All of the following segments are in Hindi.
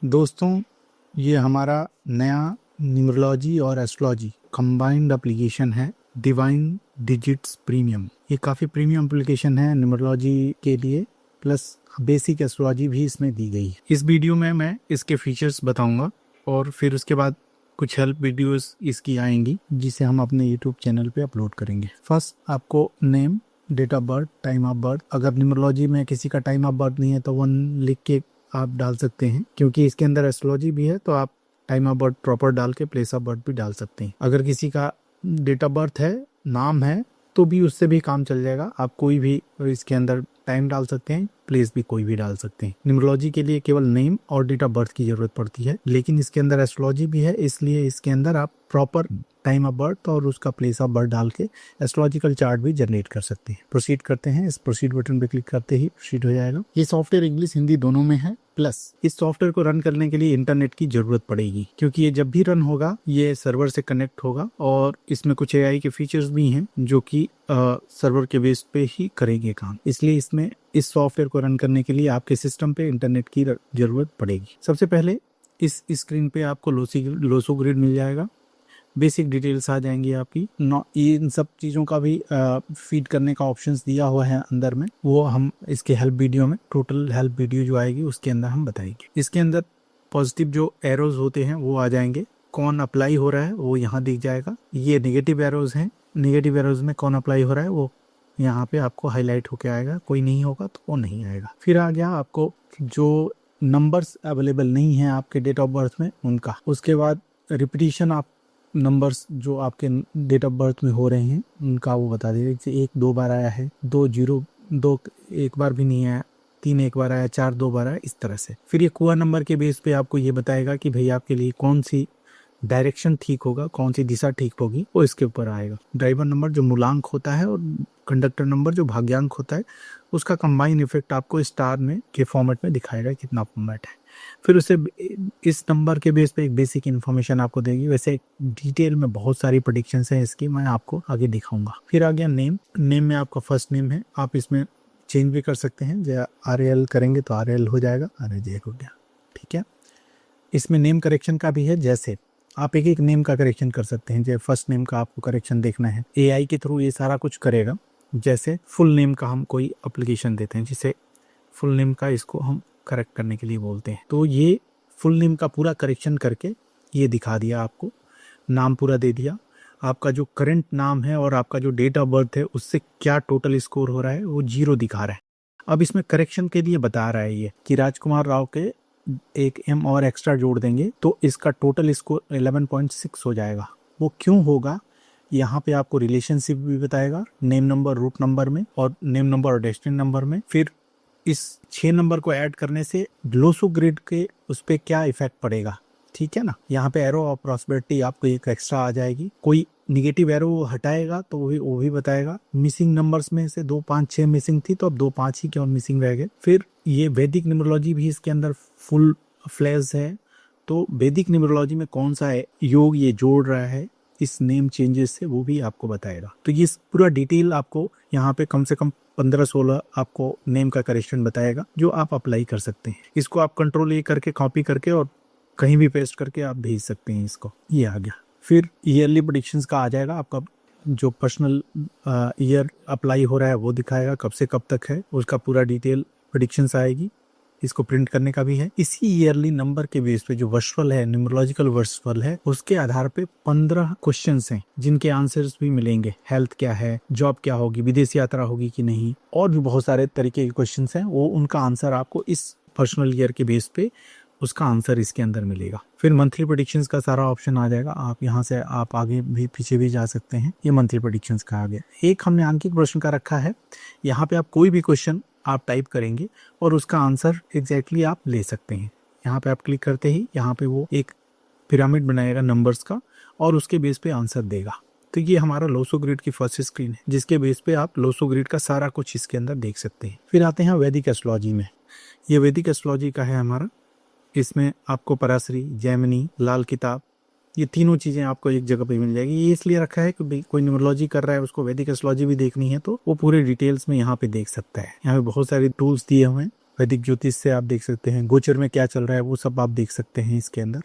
दोस्तों, ये हमारा नया न्यूमरोलॉजी और एस्ट्रोलॉजी कंबाइंड एप्लीकेशन है डिवाइन डिजिट्स प्रीमियम। ये काफ़ी प्रीमियम एप्लीकेशन है न्यूमरोलॉजी के लिए, प्लस बेसिक एस्ट्रोलॉजी भी इसमें दी गई है। इस वीडियो में मैं इसके फीचर्स बताऊंगा और फिर उसके बाद कुछ हेल्प वीडियोस इसकी आएंगी जिसे हम अपने यूट्यूब चैनल पे अपलोड करेंगे। फर्स्ट आपको name, date of birth, time of birth. अगर न्यूमरोलॉजी में किसी का टाइम ऑफ बर्थ नहीं है तो 1 लिख के आप डाल सकते हैं, क्योंकि इसके अंदर एस्ट्रोलॉजी भी है तो आप टाइम ऑफ बर्थ प्रॉपर डाल के प्लेस ऑफ बर्थ भी डाल सकते हैं। अगर किसी का डेट ऑफ बर्थ है, नाम है, तो भी उससे भी काम चल जाएगा। आप कोई भी इसके अंदर टाइम डाल सकते हैं, प्लेस भी कोई भी डाल सकते हैं। न्यूमरोलॉजी के लिए केवल नेम और डेट ऑफ बर्थ की जरूरत पड़ती है, लेकिन इसके अंदर एस्ट्रोलॉजी भी है, इसलिए इसके अंदर आप प्रॉपर टाइम ऑफ बर्थ और उसका प्लेस ऑफ बर्थ डाल के एस्ट्रोलॉजिकल चार्ट भी जनरेट कर सकते हैं। प्रोसीड करते हैं। इस प्रोसीड बटन पे क्लिक करते ही प्रोसीड हो जाएगा। ये सॉफ्टवेयर इंग्लिश हिंदी दोनों में है, प्लस इस सॉफ्टवेयर को रन करने के लिए इंटरनेट की जरूरत पड़ेगी, क्योंकि ये जब भी रन होगा ये सर्वर से कनेक्ट होगा और इसमें कुछ एआई के फीचर्स भी हैं जो कि सर्वर के बेस पे ही करेंगे काम। इसलिए इसमें इस सॉफ्टवेयर को रन करने के लिए आपके सिस्टम पे इंटरनेट की जरूरत पड़ेगी। सबसे पहले इस स्क्रीन पे आपको लोसो ग्रिड मिल जाएगा। बेसिक डिटेल्स आ जाएंगी आपकी। इन सब चीज़ों का भी फीड करने का ऑप्शंस दिया हुआ है अंदर में, वो हम इसके हेल्प वीडियो में, टोटल हेल्प वीडियो जो आएगी उसके अंदर हम बताएंगे। इसके अंदर पॉजिटिव जो एरोज होते हैं वो आ जाएंगे। कौन अप्लाई हो रहा है वो यहाँ दिख जाएगा। ये नेगेटिव एरोज हैं, नेगेटिव एरोज में कौन अप्लाई हो रहा है वो यहाँ पे आपको हाईलाइट होके आएगा। कोई नहीं होगा तो वो नहीं आएगा। फिर आ गया आपको जो नंबर्स अवेलेबल नहीं है आपके डेट ऑफ बर्थ में उनका। उसके बाद रिपीटिशन आप नंबर्स जो आपके डेट ऑफ बर्थ में हो रहे हैं उनका वो बता देगा। जैसे 1 2 बार आया है, 2 0 2 एक बार भी नहीं आया, 3 एक बार आया, 4 2 बार आया, इस तरह से। फिर ये कुआ नंबर के बेस पे आपको ये बताएगा कि भाई आपके लिए कौन सी डायरेक्शन ठीक होगा, कौन सी दिशा ठीक होगी, वो इसके ऊपर आएगा। ड्राइवर नंबर जो मूलांक होता है और कंडक्टर नंबर जो भाग्यांक होता है, उसका कंबाइन इफेक्ट आपको स्टार में के फॉर्मेट में दिखाएगा कितना फॉर्मेट है। फिर उसे इस नंबर के बेस पे एक बेसिक इन्फॉर्मेशन आपको देगी। वैसे डिटेल में बहुत सारी प्रेडिक्शंस हैं इसकी, मैं आपको आगे दिखाऊंगा। फिर आ गया नेम। नेम में आपका फर्स्ट नेम है, आप इसमें चेंज भी कर सकते हैं। जैसे RL करेंगे तो RL हो जाएगा, RJ हो गया, ठीक है। इसमें नेम करेक्शन का भी है, जैसे आप एक एक नेम का करेक्शन कर सकते हैं। जैसे फर्स्ट नेम का आपको करेक्शन देखना है, AI के थ्रू ये सारा कुछ करेगा। जैसे फुल नेम का हम कोई एप्लीकेशन देते हैं, जिसे फुल नेम का इसको हम करेक्ट करने के लिए बोलते हैं, तो ये फुल नेम का पूरा करेक्शन करके ये दिखा दिया आपको। नाम पूरा दे दिया, आपका जो करंट नाम है और आपका जो डेट ऑफ बर्थ है उससे क्या टोटल स्कोर हो रहा है वो 0 दिखा रहा है। अब इसमें करेक्शन के लिए बता रहा है ये कि राजकुमार राव के एक M और एक्स्ट्रा जोड़ देंगे तो इसका टोटल स्कोर 11.6 हो जाएगा। वो क्यों होगा, यहाँ पे आपको रिलेशनशिप भी बताएगा, नेम नंबर रूट नंबर में और नेम नंबर और डेस्टिनी नंबर में। फिर इस 6 नंबर को ऐड करने से लोसो ग्रिड के उस पर क्या इफेक्ट पड़ेगा, ठीक है ना। यहाँ पे एरो ऑफ प्रॉस्पेरिटी आपको एक एक्स्ट्रा आ जाएगी। कोई निगेटिव एरो हटाएगा तो वो भी बताएगा। मिसिंग नंबर्स में से 2 5 6 मिसिंग थी, तो अब 2 5 ही क्यों मिसिंग रह गए। फिर ये वैदिक न्यूमरोलॉजी भी इसके अंदर फुल फ्लैश है, तो वैदिक न्यूमरोलॉजी में कौन सा योग ये जोड़ रहा है इस नेम चेंजेस से, वो भी आपको बताएगा। तो ये पूरा डिटेल आपको यहाँ पे कम से कम 15-16 आपको नेम का करेक्शन बताएगा जो आप अप्लाई कर सकते हैं। इसको आप कंट्रोल ए करके कॉपी करके और कहीं भी पेस्ट करके आप भेज सकते हैं इसको। ये आ गया। फिर ईयरली प्रेडिक्शंस का आ जाएगा, आपका जो पर्सनल ईयर अप्लाई हो रहा है वो दिखाएगा, कब से कब तक है उसका पूरा डिटेल प्रेडिक्शंस आएगी। इसको प्रिंट करने का भी है। इसी ईयरली नंबर के बेस पे जो वर्चुअल है, न्यूमरोलॉजिकल वर्चुअल है, उसके आधार पे 15 क्वेश्चंस हैं जिनके आंसर्स भी मिलेंगे। हेल्थ क्या है, जॉब क्या होगी, विदेश यात्रा होगी कि नहीं, और भी बहुत सारे तरीके के क्वेश्चंस हैं। वो उनका आंसर आपको इस पर्सनल ईयर के बेस पे उसका आंसर इसके अंदर मिलेगा। फिर मंथली प्रेडिक्शंस का सारा ऑप्शन आ जाएगा। आप यहाँ से आप आगे भी पीछे भी जा सकते हैं। ये मंथली प्रेडिक्शंस का आ गया। एक हमने अंकित प्रश्न का रखा है, यहाँ पे आप कोई भी क्वेश्चन आप टाइप करेंगे और उसका आंसर एग्जैक्टली आप ले सकते हैं। यहाँ पे आप क्लिक करते ही यहाँ पे वो एक पिरामिड बनाएगा नंबर्स का और उसके बेस पे आंसर देगा। तो ये हमारा लोसो ग्रिड की फर्स्ट स्क्रीन है, जिसके बेस पे आप लोसो ग्रिड का सारा कुछ इसके अंदर देख सकते हैं। फिर आते हैं वैदिक एस्ट्रोलॉजी में। ये वैदिक एस्ट्रोलॉजी का है हमारा। इसमें आपको पराशरी, जैमिनी, लाल किताब, ये तीनों चीज़ें आपको एक जगह पे मिल जाएगी। ये इसलिए रखा है कि कोई न्यूमरोलॉजी कर रहा है उसको वैदिक एस्ट्रोलॉजी भी देखनी है तो वो पूरे डिटेल्स में यहाँ पे देख सकता है। यहाँ पे बहुत सारे टूल्स दिए हुए हैं, वैदिक ज्योतिष से आप देख सकते हैं गोचर में क्या चल रहा है, वो सब आप देख सकते हैं इसके अंदर।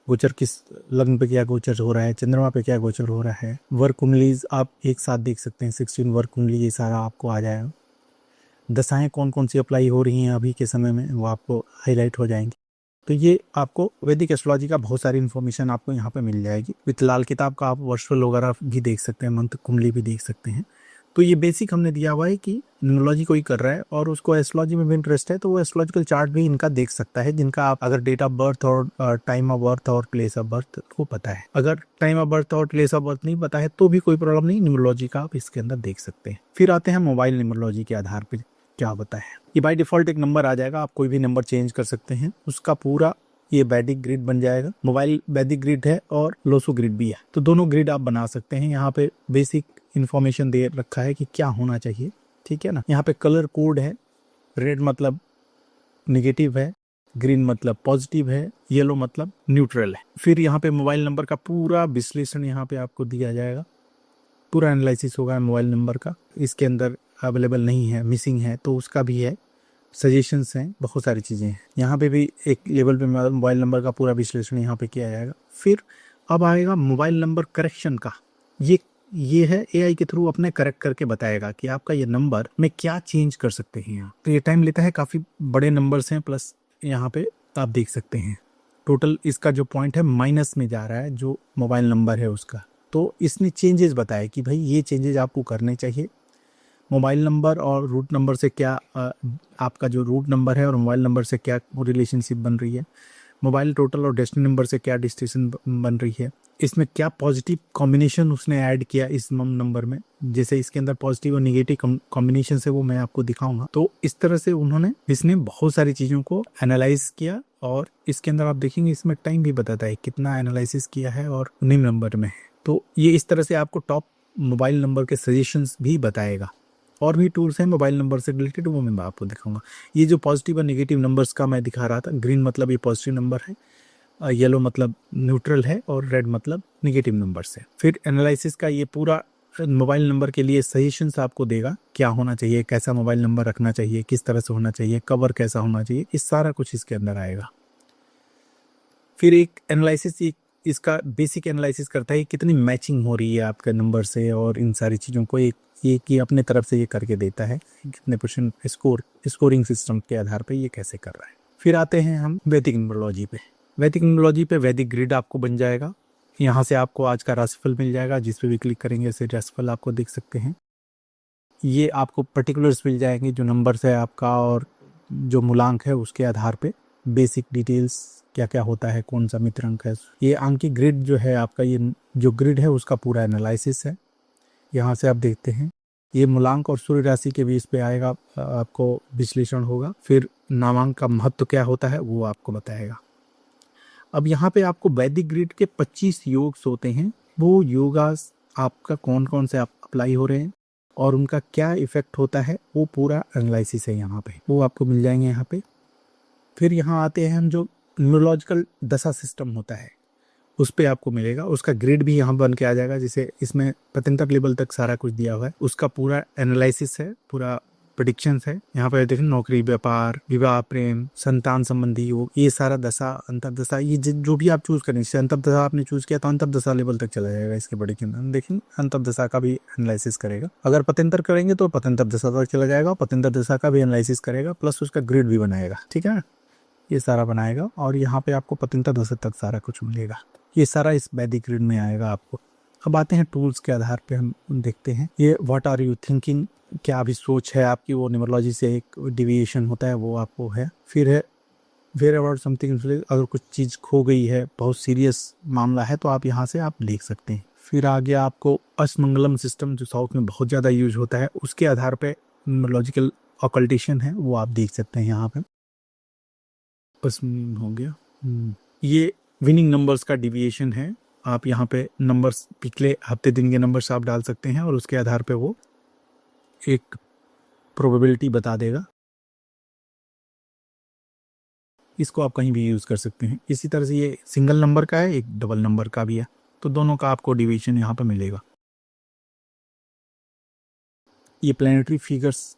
गोचर किस लग्न पे क्या गोचर हो रहा है, चंद्रमा पे क्या गोचर हो रहा है, वर्क कुंडलीज आप एक साथ देख सकते हैं, 16 वर्क कुंडली, ये सारा आपको आ जाएगा। दशाएं कौन कौन सी अप्लाई हो रही हैं अभी के समय में, वो आपको हाईलाइट हो जाएंगी। तो ये आपको वैदिक एस्ट्रोलॉजी का बहुत सारी इन्फॉर्मेशन आपको यहाँ पे मिल जाएगी। विथ लाल किताब का आप वर्चुअल वगैरह भी देख सकते हैं, मंत्र कुंडली भी देख सकते हैं। तो ये बेसिक हमने दिया हुआ है कि न्यूमरोलॉजी कोई कर रहा है और उसको एस्ट्रोलॉजी में भी इंटरेस्ट है, तो वो एस्ट्रोलॉजिकल चार्ट भी इनका देख सकता है, जिनका आप अगर डेट ऑफ बर्थ और टाइम ऑफ बर्थ और प्लेस ऑफ बर्थ को पता है। अगर टाइम ऑफ बर्थ और प्लेस ऑफ बर्थ नहीं पता है तो भी कोई प्रॉब्लम नहीं, न्यूमरोलॉजी का आप इसके अंदर देख सकते हैं। फिर आते हैं मोबाइल न्यूमरोलॉजी के आधार पर क्या होता है। ये बाय डिफॉल्ट एक नंबर आ जाएगा, आप कोई भी नंबर चेंज कर सकते हैं, उसका पूरा ये वैदिक ग्रिड बन जाएगा। मोबाइल वैदिक ग्रिड है और लोसो ग्रिड भी है, तो दोनों ग्रिड आप बना सकते हैं। यहाँ पे बेसिक इन्फॉर्मेशन दे रखा है कि क्या होना चाहिए, ठीक है ना। यहाँ पे कलर कोड है, रेड मतलब निगेटिव है, ग्रीन मतलब पॉजिटिव है, येलो मतलब न्यूट्रल है। फिर यहाँ पे मोबाइल नंबर का पूरा विश्लेषण यहाँ पे आपको दिया जाएगा, पूरा एनालिसिस होगा मोबाइल नंबर का। इसके अंदर अवेलेबल नहीं है, मिसिंग है, तो उसका भी है, सजेशंस हैं, बहुत सारी चीज़ें हैं। यहाँ पे भी एक लेवल पे मोबाइल नंबर का पूरा विश्लेषण यहाँ पे किया जाएगा। फिर अब आएगा मोबाइल नंबर करेक्शन का। ये है एआई के थ्रू अपने करेक्ट करके बताएगा कि आपका ये नंबर में क्या चेंज कर सकते हैं यहाँ। तो ये टाइम लेता है, काफ़ी बड़े नंबर्स हैं, प्लस यहाँ पे आप देख सकते हैं टोटल इसका जो पॉइंट है माइनस में जा रहा है, जो मोबाइल नंबर है उसका। तो इसने चेंजेस बताए कि भाई ये चेंजेस आपको करने चाहिए। मोबाइल नंबर और रूट नंबर से क्या आपका जो रूट नंबर है और मोबाइल नंबर से क्या रिलेशनशिप बन रही है, मोबाइल टोटल और डेस्टिनी नंबर से क्या डिस्टिंक्शन बन रही है, इसमें क्या पॉजिटिव कॉम्बिनेशन उसने ऐड किया इस नंबर में, जैसे इसके अंदर पॉजिटिव और निगेटिव कॉम्बिनेशन से वो मैं आपको दिखाऊंगा। तो इस तरह से इसने बहुत सारी चीज़ों को एनालाइज किया और इसके अंदर आप देखेंगे इसमें टाइम भी बताता है कितना एनालिसिस किया है और निम्न नंबर में है। तो ये इस तरह से आपको टॉप मोबाइल नंबर के सजेशंस भी बताएगा। और भी टूल्स हैं मोबाइल नंबर से रिलेटेड, वो मैं आपको दिखाऊंगा। ये जो पॉजिटिव और नेगेटिव नंबर्स का मैं दिखा रहा था, ग्रीन मतलब ये पॉजिटिव नंबर है, येलो मतलब न्यूट्रल है और रेड मतलब नेगेटिव नंबर्स है। फिर एनालिसिस का ये पूरा मोबाइल नंबर के लिए सजेशंस आपको देगा, क्या होना चाहिए, कैसा मोबाइल नंबर रखना चाहिए, किस तरह से होना चाहिए, कवर कैसा होना चाहिए, इस सारा कुछ इसके अंदर आएगा। फिर एक एनालिसिस इसका बेसिक एनालिसिस करता है कितनी मैचिंग हो रही है आपके नंबर से, और इन सारी चीज़ों को ये अपने तरफ से ये करके देता है कितने परसेंट स्कोरिंग सिस्टम के आधार पे ये कैसे कर रहा है। फिर आते हैं हम वैदिक न्यूमरोलॉजी पे। वैदिक न्यूमरोलॉजी पे वैदिक ग्रिड आपको बन जाएगा। यहाँ से आपको आज का राशिफल मिल जाएगा, जिस पे भी क्लिक करेंगे ऐसे राशिफल आपको देख सकते हैं। ये आपको पर्टिकुलर्स मिल जाएंगे, जो नंबर्स है आपका और जो मूलांक है उसके आधार पे बेसिक डिटेल्स क्या क्या होता है, कौन सा मित्र अंक है। ये अंक की ग्रिड जो है आपका, ये जो ग्रिड है उसका पूरा एनालिसिस है। यहाँ से आप देखते हैं ये मूलांक और सूर्य राशि के बीच पे आएगा, आपको विश्लेषण होगा। फिर नामांक का महत्व क्या होता है वो आपको बताएगा। अब यहाँ पे आपको वैदिक ग्रिड के 25 योग्स होते हैं, वो योगास आपका कौन कौन से अप्लाई हो रहे हैं और उनका क्या इफेक्ट होता है, वो पूरा एनालिसिस है यहाँ पे, वो आपको मिल जाएंगे यहाँ पे। फिर यहाँ आते हैं हम, जो न्यूमरोलॉजिकल दशा सिस्टम होता है उस पे आपको मिलेगा, उसका ग्रिड भी यहाँ बन के आ जाएगा, जिसे इसमें पतंतर लेवल तक सारा कुछ दिया हुआ है, उसका पूरा एनालिसिस है, पूरा प्रेडिक्शंस है। यहाँ पर देखें नौकरी, व्यापार, विवाह, प्रेम, संतान संबंधी योग, ये सारा दशा, अंतर्दशा, ये जो भी आप चूज करें, जैसे अंतर्दशा आपने चूज किया तो अंतर्दशा लेवल तक चला जाएगा इसके बड़े के अंदर। देखें अंतर्दशा का भी एनालिसिस करेगा। अगर पतंतर करेंगे तो पतंतर दशा तक चला जाएगा, पतंतर दशा का भी एनालिसिस करेगा, प्लस उसका ग्रिड भी बनाएगा, ठीक है, ये सारा बनाएगा। और यहाँ पे आपको पतंतर दशा तक सारा कुछ मिलेगा, ये सारा इस वैदिक ग्रिड में आएगा आपको। अब आते हैं टूल्स के आधार पे, हम देखते हैं ये व्हाट आर यू थिंकिंग, क्या अभी सोच है आपकी, वो न्यूमरोलॉजी से एक डिविएशन होता है, वो आपको है। फिर है वेयर अबाउट समथिंग, अगर कुछ चीज़ खो गई है, बहुत सीरियस मामला है, तो आप यहाँ से आप देख सकते हैं। फिर आ गया आपको अष्टमंगलम सिस्टम, जो साउथ में बहुत ज़्यादा यूज होता है, उसके आधार पे न्यूमरोलॉजिकल ऑकल्टेशन है, वो आप देख सकते हैं यहाँ पे। बस हो गया। ये विनिंग नंबर्स का डिविएशन है, आप यहाँ पे नंबर्स पिछले हफ्ते दिन के नंबर्स आप डाल सकते हैं और उसके आधार पे वो एक प्रोबेबिलिटी बता देगा। इसको आप कहीं भी यूज कर सकते हैं। इसी तरह से ये सिंगल नंबर का है, एक डबल नंबर का भी है, तो दोनों का आपको डिवीजन यहाँ पे मिलेगा। ये प्लैनेटरी फिगर्स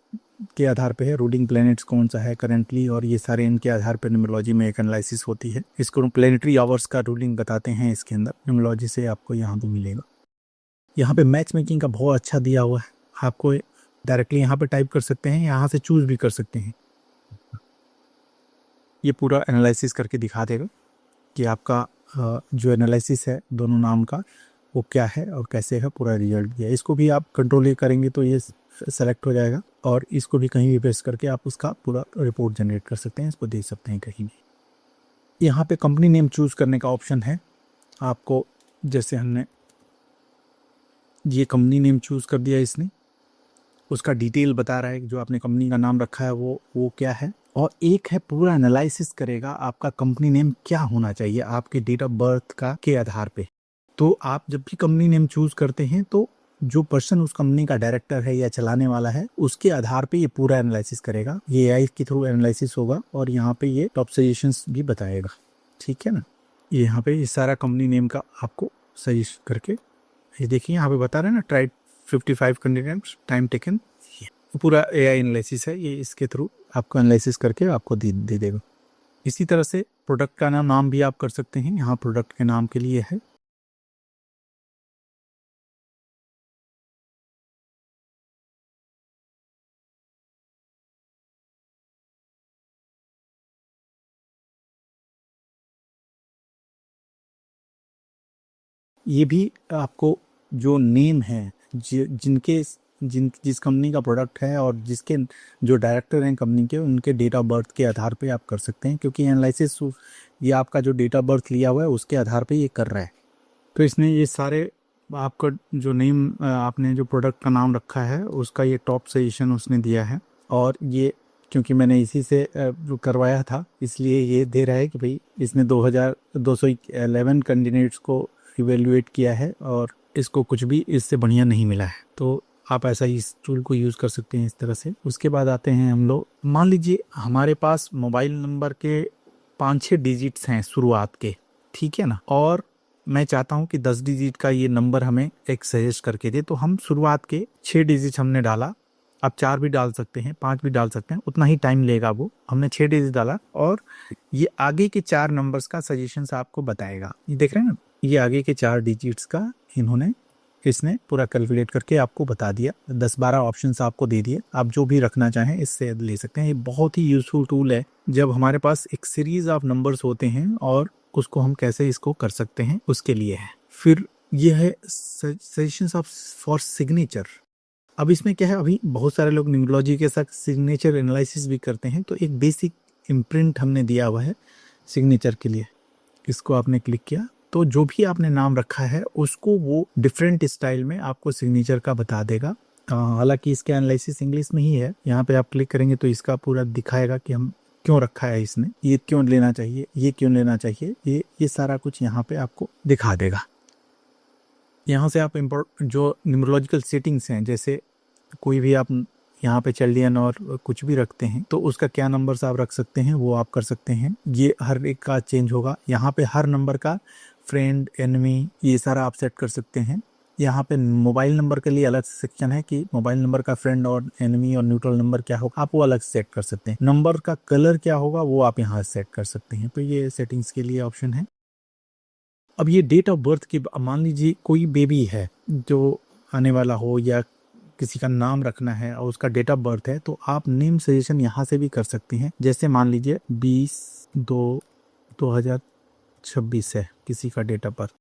के आधार पे है, रूलिंग प्लैनेट्स कौन सा है करेंटली, और ये सारे इनके आधार पे न्यूमरोलॉजी में एक एनालिसिस होती है। इसको प्लैनेटरी आवर्स का रूलिंग बताते हैं इसके अंदर, न्यूमरोलॉजी से आपको यहाँ पे मिलेगा। यहाँ पे मैच मेकिंग का बहुत अच्छा दिया हुआ है, आपको डायरेक्टली यहाँ पे टाइप कर सकते हैं, यहाँ से चूज भी कर सकते हैं। ये पूरा एनालिसिस करके दिखा देगा कि आपका जो एनालिसिस है दोनों नाम का वो क्या है और कैसे है, पूरा रिजल्ट दिया है। इसको भी आप कंट्रोल करेंगे तो ये सेलेक्ट हो जाएगा, और इसको भी कहीं भी प्रेस करके आप उसका पूरा रिपोर्ट जनरेट कर सकते हैं, इसको देख सकते हैं कहीं भी। यहाँ पे कंपनी नेम चूज करने का ऑप्शन है आपको, जैसे हमने ये कंपनी नेम चूज कर दिया, इसने उसका डिटेल बता रहा है कि जो आपने कंपनी का नाम रखा है वो क्या है, और एक है पूरा एनालिसिस करेगा आपका कंपनी नेम क्या होना चाहिए आपके डेट ऑफ बर्थ का के आधार पे। तो आप जब भी कंपनी नेम चूज करते हैं तो जो पर्सन उस कंपनी का डायरेक्टर है या चलाने वाला है उसके आधार पे ये पूरा एनालिसिस करेगा। ये एआई के थ्रू एनालिसिस होगा और यहाँ पे ये टॉप सजेशंस भी बताएगा, ठीक है ना। ये यहाँ पे ये सारा कंपनी नेम का आपको सजेस्ट करके, ये देखिए यहाँ पे बता रहे हैं ना, ट्राई 55 कैंडिडेट्स टाइम टेकन, पूरा एआई एनालिसिस है ये, इसके थ्रू आपको एनालिसिस करके आपको दे देगा। इसी तरह से प्रोडक्ट का नाम भी आप कर सकते हैं, यहाँ प्रोडक्ट के नाम के लिए है। ये भी आपको जो नेम है जिस कंपनी का प्रोडक्ट है और जिसके जो डायरेक्टर हैं कंपनी के, उनके डेट ऑफ बर्थ के आधार पे आप कर सकते हैं, क्योंकि एनालिसिस ये आपका जो डेट ऑफ बर्थ लिया हुआ है उसके आधार पे ये कर रहा है। तो इसने ये सारे आपका जो नेम आपने जो प्रोडक्ट का नाम रखा है उसका ये टॉप सजेशन उसने दिया है, और ये क्योंकि मैंने इसी से करवाया था इसलिए ये दे रहा है कि भाई इसने 2211 कैंडिडेट्स को इवेल्युएट किया है और इसको कुछ भी इससे बढ़िया नहीं मिला है। तो आप ऐसा ही इस टूल को यूज़ कर सकते हैं इस तरह से। उसके बाद आते हैं हम लोग, मान लीजिए हमारे पास मोबाइल नंबर के 5-6 डिजिट्स हैं शुरुआत के, ठीक है ना, और मैं चाहता हूं कि 10 डिजिट का ये नंबर हमें एक सजेस्ट करके दे। तो हम शुरुआत के 6 डिजिट हमने डाला, आप 4 भी डाल सकते हैं, 5 भी डाल सकते हैं, उतना ही टाइम लेगा वो। हमने 6 डिजिट डाला और ये आगे के 4 नंबर्स का सजेशन आपको बताएगा। ये देख रहे हैं ना, ये आगे के 4 डिजिट्स का इसने पूरा कैलकुलेट करके आपको बता दिया। 10-12 ऑप्शंस आपको दे दिए, आप जो भी रखना चाहें इससे ले सकते हैं। ये बहुत ही यूजफुल टूल है जब हमारे पास एक सीरीज ऑफ नंबर्स होते हैं और उसको हम कैसे इसको कर सकते हैं उसके लिए है। फिर ये है सजेशंस ऑफ फॉर सिग्नेचर। अब इसमें क्या है, अभी बहुत सारे लोग न्यूमरोलॉजी के साथ सिग्नेचर एनालिसिस भी करते हैं, तो एक बेसिक इम्प्रिंट हमने दिया हुआ है सिग्नेचर के लिए। इसको आपने क्लिक किया तो जो भी आपने नाम रखा है उसको वो डिफरेंट स्टाइल में आपको सिग्नेचर का बता देगा। हालांकि इसका एनालिसिस इंग्लिश में ही है, यहाँ पे आप क्लिक करेंगे तो इसका पूरा दिखाएगा कि हम क्यों रखा है, इसने ये क्यों लेना चाहिए, ये क्यों लेना चाहिए, ये सारा कुछ यहाँ पे आपको दिखा देगा। यहाँ से आप जो न्यूमरोलॉजिकल सेटिंग्स हैं, जैसे कोई भी आप यहाँ पे चिल्ड्रन और कुछ भी रखते हैं तो उसका क्या नंबर्स आप रख सकते हैं वो आप कर सकते हैं। ये हर एक का चेंज होगा। यहाँ पे हर नंबर का फ्रेंड, एनिमी, ये सारा आप सेट कर सकते हैं। यहाँ पे मोबाइल नंबर के लिए अलग सेक्शन है कि मोबाइल नंबर का फ्रेंड और एनिमी और न्यूट्रल नंबर क्या होगा, आप वो अलग सेट कर सकते हैं। नंबर का कलर क्या होगा वो आप यहाँ सेट कर सकते हैं। तो ये सेटिंग्स के लिए ऑप्शन है। अब ये डेट ऑफ बर्थ की, मान लीजिए कोई बेबी है जो आने वाला हो या किसी का नाम रखना है और उसका डेट ऑफ बर्थ है, तो आप नेम सजेशन यहाँ से भी कर सकते हैं। जैसे मान लीजिए 20/2/2026 है किसी का डेट ऑफ बर्थ,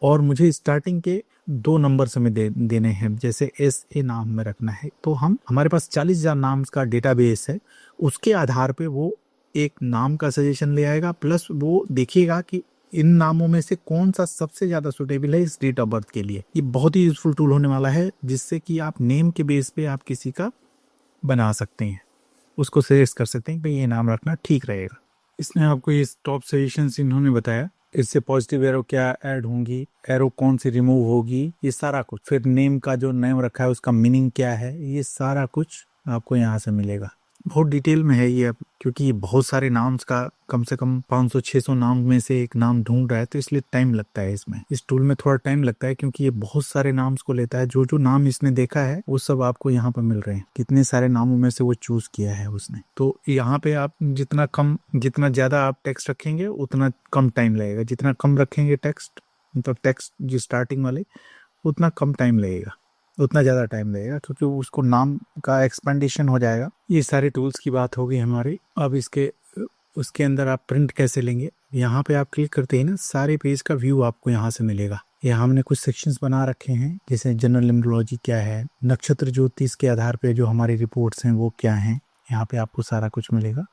और मुझे स्टार्टिंग के 2 नंबर समय देने हैं, जैसे SA नाम में रखना है। तो हमारे पास 40,000 नाम का डेटाबेस है, उसके आधार पे वो एक नाम का सजेशन ले आएगा, प्लस वो देखिएगा कि इन नामों में से कौन सा सबसे ज्यादा सुटेबल है इस डेट ऑफ बर्थ के लिए। ये बहुत ही यूजफुल टूल होने वाला है, जिससे कि आप नेम के बेस पे आप किसी का बना सकते हैं, उसको सजेस्ट कर सकते हैं कि ये नाम रखना ठीक रहेगा। इसने आपको ये टॉप सजेशंस इन्होंने बताया, इससे पॉजिटिव एरो क्या ऐड होंगी, एरो कौन सी रिमूव होगी, ये सारा कुछ। फिर नेम का जो नेम रखा है उसका मीनिंग क्या है, ये सारा कुछ आपको यहाँ से मिलेगा। बहुत डिटेल में है ये अब, क्योंकि ये बहुत सारे नाम्स का कम से कम 500-600 नाम में से एक नाम ढूंढ रहा है, तो इसलिए टाइम लगता है इसमें। इस टूल में थोड़ा टाइम लगता है क्योंकि ये बहुत सारे नाम्स को लेता है। जो जो नाम इसने देखा है वो सब आपको यहाँ पर मिल रहे हैं, कितने सारे नामों में से वो चूज किया है उसने। तो यहाँ पे आप जितना ज्यादा आप टेक्स्ट रखेंगे उतना कम टाइम लगेगा, जितना कम रखेंगे टेक्स्ट, मतलब टेक्स्ट जो स्टार्टिंग वाले, उतना कम टाइम लगेगा, उतना ज़्यादा टाइम लगेगा, क्योंकि उसको नाम का एक्सपेंडेशन हो जाएगा। ये सारे टूल्स की बात होगी हमारी। अब उसके अंदर आप प्रिंट कैसे लेंगे, यहाँ पे आप क्लिक करते ही ना सारे पेज का व्यू आपको यहाँ से मिलेगा। यहाँ हमने कुछ सेक्शंस बना रखे हैं, जैसे जनरल न्यूमरोलॉजी क्या है, नक्षत्र ज्योतिष के आधार पे जो हमारी रिपोर्ट्स हैं वो क्या हैं, यहाँ पे आपको सारा कुछ मिलेगा।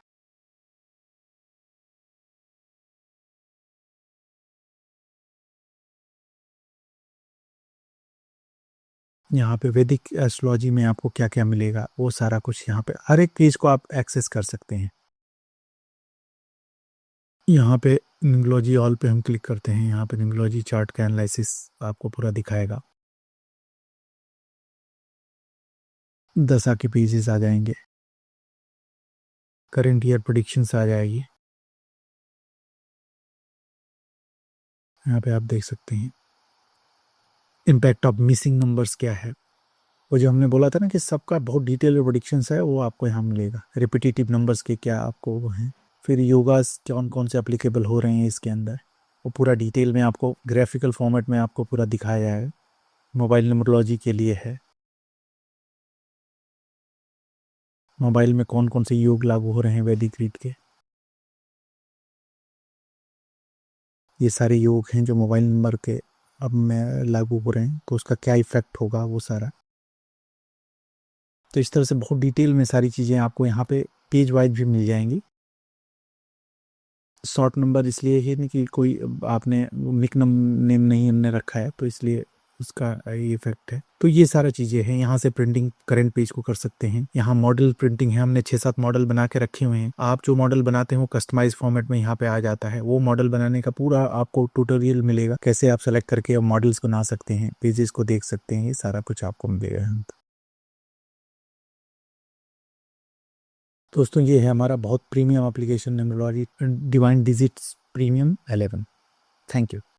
यहाँ पे वैदिक एस्ट्रोलॉजी में आपको क्या क्या मिलेगा वो सारा कुछ यहाँ पे हर एक पेज को आप एक्सेस कर सकते हैं। यहाँ पे न्यूमरोलॉजी ऑल पे हम क्लिक करते हैं, यहाँ पे न्यूमरोलॉजी चार्ट का एनालिसिस आपको पूरा दिखाएगा। दशा के पेजेस आ जाएंगे, करंट ईयर प्रेडिक्शंस आ जाएगी, यहाँ पे आप देख सकते हैं। इम्पैक्ट ऑफ मिसिंग नंबर्स क्या है, वो जो हमने बोला था ना कि सबका बहुत डिटेल प्रेडिक्शंस है, वो आपको यहाँ मिलेगा। रिपीटेटिव नंबर्स के क्या आपको वो हैं, फिर योगास कौन कौन से अप्लीकेबल हो रहे हैं इसके अंदर, वो पूरा डिटेल में आपको ग्राफिकल फॉर्मेट में आपको पूरा दिखाया जाएगा। मोबाइल न्यूमरोलॉजी के लिए है, मोबाइल में कौन कौन से योग लागू हो रहे हैं वैदिक रीत के, ये सारे योग हैं जो मोबाइल नंबर के अब में लागू हो रहे हैं, तो उसका क्या इफेक्ट होगा वो सारा। तो इस तरह से बहुत डिटेल में सारी चीज़ें आपको यहाँ पे पेज वाइज भी मिल जाएंगी। शॉर्ट नंबर इसलिए है नहीं कि कोई आपने निक नेम नहीं हमने रखा है, तो इसलिए उसका ये इफेक्ट है। तो ये सारा चीज़ें हैं, यहाँ से प्रिंटिंग करंट पेज को कर सकते हैं। यहाँ मॉडल प्रिंटिंग है, हमने 6-7 मॉडल बना के रखे हुए हैं। आप जो मॉडल बनाते हैं वो कस्टमाइज फॉर्मेट में यहाँ पे आ जाता है। वो मॉडल बनाने का पूरा आपको ट्यूटोरियल मिलेगा, कैसे आप सेलेक्ट करके मॉडल्स बना सकते हैं, पेजेस को देख सकते हैं, ये सारा कुछ आपको मिलेगा। दोस्तों ये है हमारा बहुत premium application numerology divine digits premium 11। Thank you.